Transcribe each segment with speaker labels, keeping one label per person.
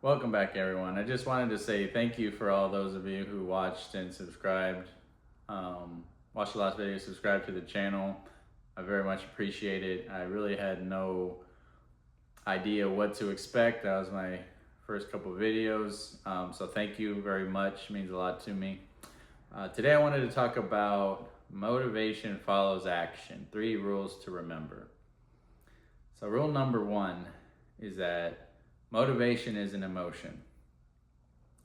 Speaker 1: Welcome back, everyone. I just wanted to say thank you for all those of you who watched and subscribed. Watched the last video, subscribed to the channel. I very much appreciate it. I really had no idea what to expect. That was my first couple videos. So thank you very much. It means a lot to me. Today I wanted to talk about motivation follows action. 3 rules to remember. So rule number 1 is that motivation is an emotion.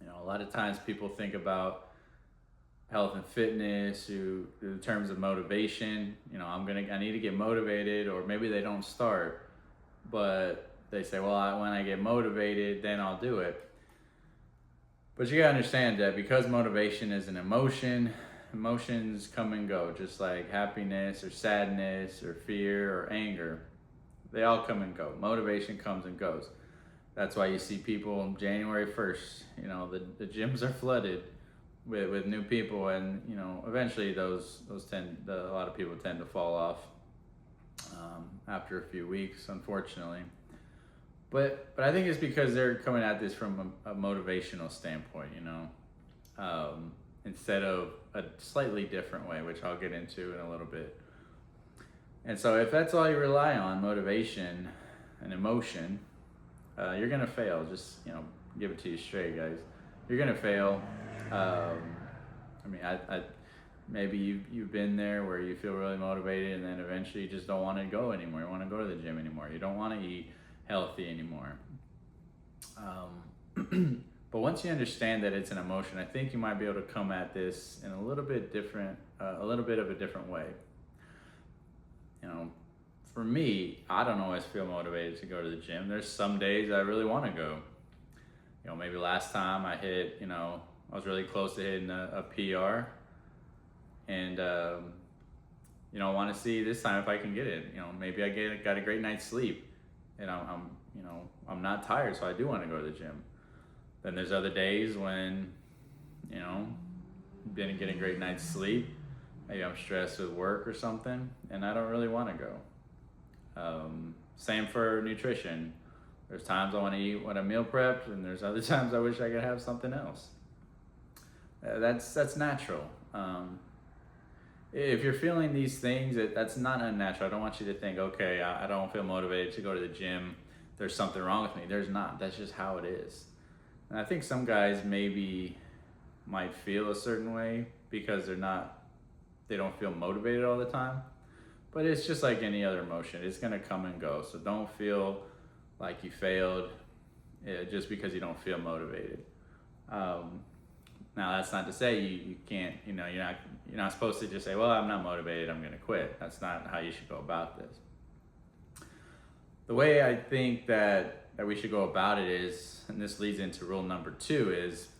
Speaker 1: A lot of times people think about health and fitness in terms of motivation. I need to get motivated, or maybe they don't start, but they say, well, when I get motivated, then I'll do it. But you gotta understand that because motivation is an emotion, emotions come and go, just like happiness or sadness or fear or anger. They all come and go. Motivation comes and goes. That's why you see people on January 1st, the gyms are flooded with new people, and eventually a lot of people tend to fall off after a few weeks, unfortunately. But I think it's because they're coming at this from a motivational standpoint, instead of a slightly different way, which I'll get into in a little bit. And so if that's all you rely on, motivation and emotion, you're gonna fail. Just give it to you straight, guys. You're gonna fail. I maybe you've been there where you feel really motivated, and then eventually you just don't want to go anymore. You want to go to the gym anymore. You don't want to eat healthy anymore. But once you understand that it's an emotion, I think you might be able to come at this in a little bit of a different way. For me, I don't always feel motivated to go to the gym. There's some days I really want to go. Maybe last time I was really close to hitting a PR, and I want to see this time if I can get it. Maybe I got a great night's sleep, and I'm not tired, so I do want to go to the gym. Then there's other days when didn't get a great night's sleep. Maybe I'm stressed with work or something, and I don't really want to go. Same for nutrition. There's times I want to eat what I meal prepped, and there's other times I wish I could have something else. That's natural. If you're feeling these things, that's not unnatural. I don't want you to think, okay, I don't feel motivated to go to the gym, there's something wrong with me. There's not. That's just how it is. And I think some guys might feel a certain way because they don't feel motivated all the time. But it's just like any other emotion. It's gonna come and go. So don't feel like you failed just because you don't feel motivated. Now that's not to say you can't. You're not supposed to just say, "Well, I'm not motivated. I'm gonna quit." That's not how you should go about this. The way I think that we should go about it is, and this leads into rule number 2, is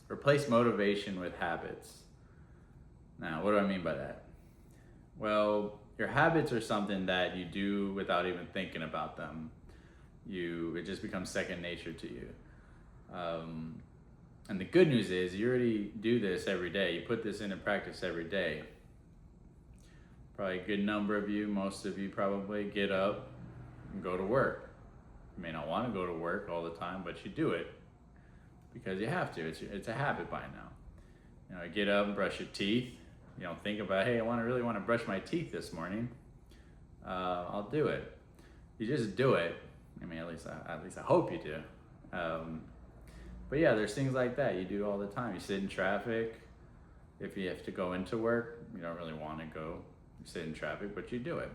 Speaker 1: replace motivation with habits. Now, what do I mean by that? Well, your habits are something that you do without even thinking about them. It just becomes second nature to you. And the good news is you already do this every day. You put this into practice every day. Probably a good number of you, most of you probably, get up and go to work. You may not want to go to work all the time, but you do it because you have to. It's a habit by now. Get up and brush your teeth. You don't think about, hey, I really want to brush my teeth this morning. I'll do it. You just do it. At least I hope you do. But yeah, there's things like that you do all the time. You sit in traffic. If you have to go into work, you don't really want to go. You sit in traffic, but you do it.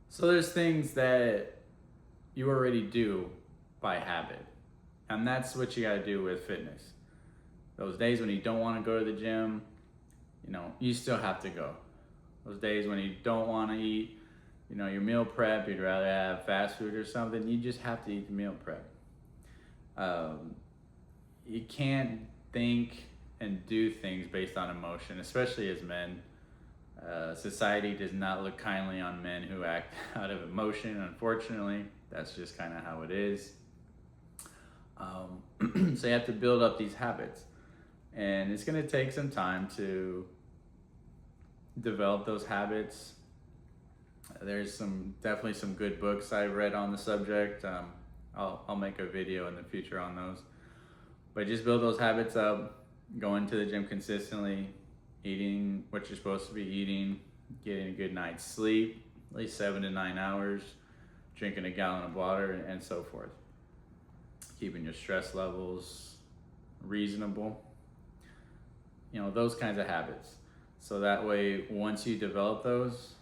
Speaker 1: So there's things that you already do by habit. And that's what you got to do with fitness. Those days when you don't want to go to the gym, you still have to go. Those days when you don't want to eat, your meal prep, you'd rather have fast food or something, you just have to eat the meal prep. You can't think and do things based on emotion, especially as men. Society does not look kindly on men who act out of emotion, unfortunately. That's just kind of how it is. So you have to build up these habits. And it's going to take some time to develop those habits. There's definitely some good books I read on the subject. I'll make a video in the future on those. But just build those habits up, going to the gym consistently, eating what you're supposed to be eating, getting a good night's sleep, at least 7 to 9 hours, drinking a gallon of water, and so forth. Keeping your stress levels reasonable, those kinds of habits. So that way, once you develop those,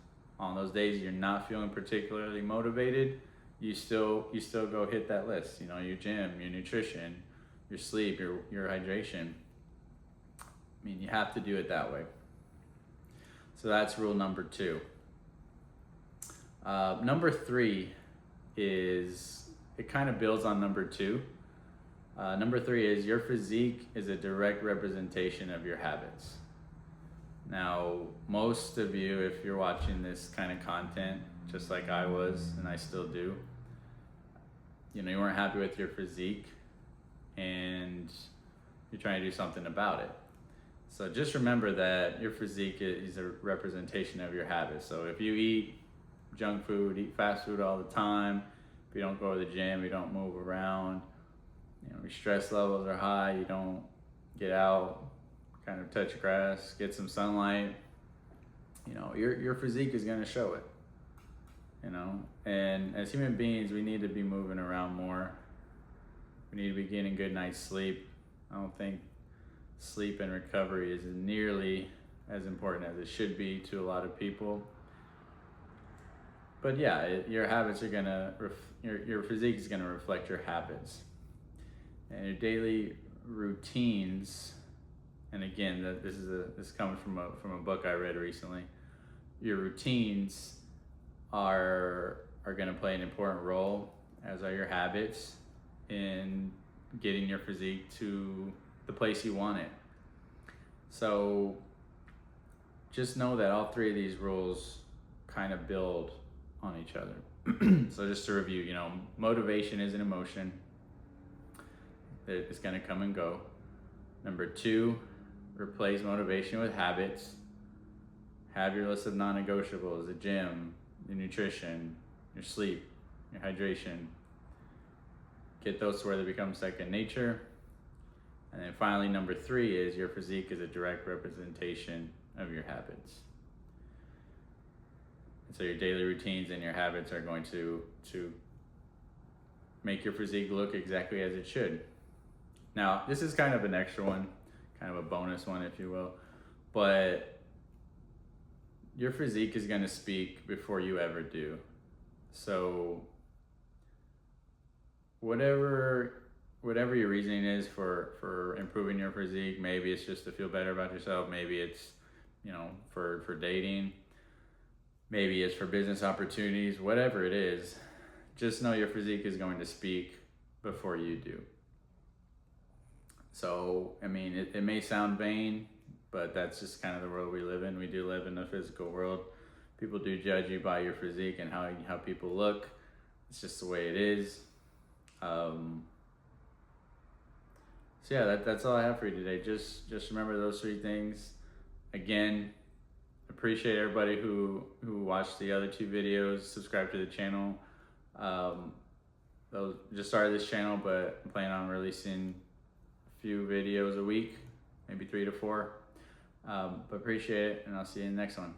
Speaker 1: on those days you're not feeling particularly motivated, you still go hit that list. Your gym, your nutrition, your sleep, your hydration. I mean, you have to do it that way. So that's rule number 2. Number 3 is, it kind of builds on number 2. Number 3 is, your physique is a direct representation of your habits. Now, most of you, if you're watching this kind of content, just like I was, and I still do, you weren't happy with your physique and you're trying to do something about it. So just remember that your physique is a representation of your habits. So if you eat junk food, eat fast food all the time, if you don't go to the gym, you don't move around, your stress levels are high, you don't get out, kind of touch grass, get some sunlight, your physique is going to show it. And as human beings, we need to be moving around more. We need to be getting a good night's sleep. I don't think sleep and recovery is nearly as important as it should be to a lot of people. But yeah, your habits are gonna, your physique is gonna reflect your habits. And your daily routines, and again, this comes from a book I read recently. Your routines are gonna play an important role, as are your habits, in getting your physique to the place you want it. So just know that all 3 of these rules kind of build on each other. So just to review, motivation is an emotion. It's going to come and go. Number 2, replace motivation with habits. Have your list of non-negotiables: the gym, your nutrition, your sleep, your hydration. Get those to where they become second nature. And then finally, number 3 is, your physique is a direct representation of your habits. And so your daily routines and your habits are going to make your physique look exactly as it should. Now, this is kind of an extra one, kind of a bonus one, if you will, but your physique is going to speak before you ever do. So whatever your reasoning is for improving your physique, maybe it's just to feel better about yourself, maybe it's for dating, maybe it's for business opportunities, whatever it is, just know your physique is going to speak before you do. So I mean, it may sound vain, but that's just kind of the world we live in. We do live in a physical world. People do judge you by your physique and how people look. It's just the way it is. So yeah, that's all I have for you today. Just remember those 3 things. Again, appreciate everybody who watched the other 2 videos, subscribe to the channel. Just started this channel, but I'm planning on releasing a few videos a week, maybe 3 to 4. But appreciate it, and I'll see you in the next one.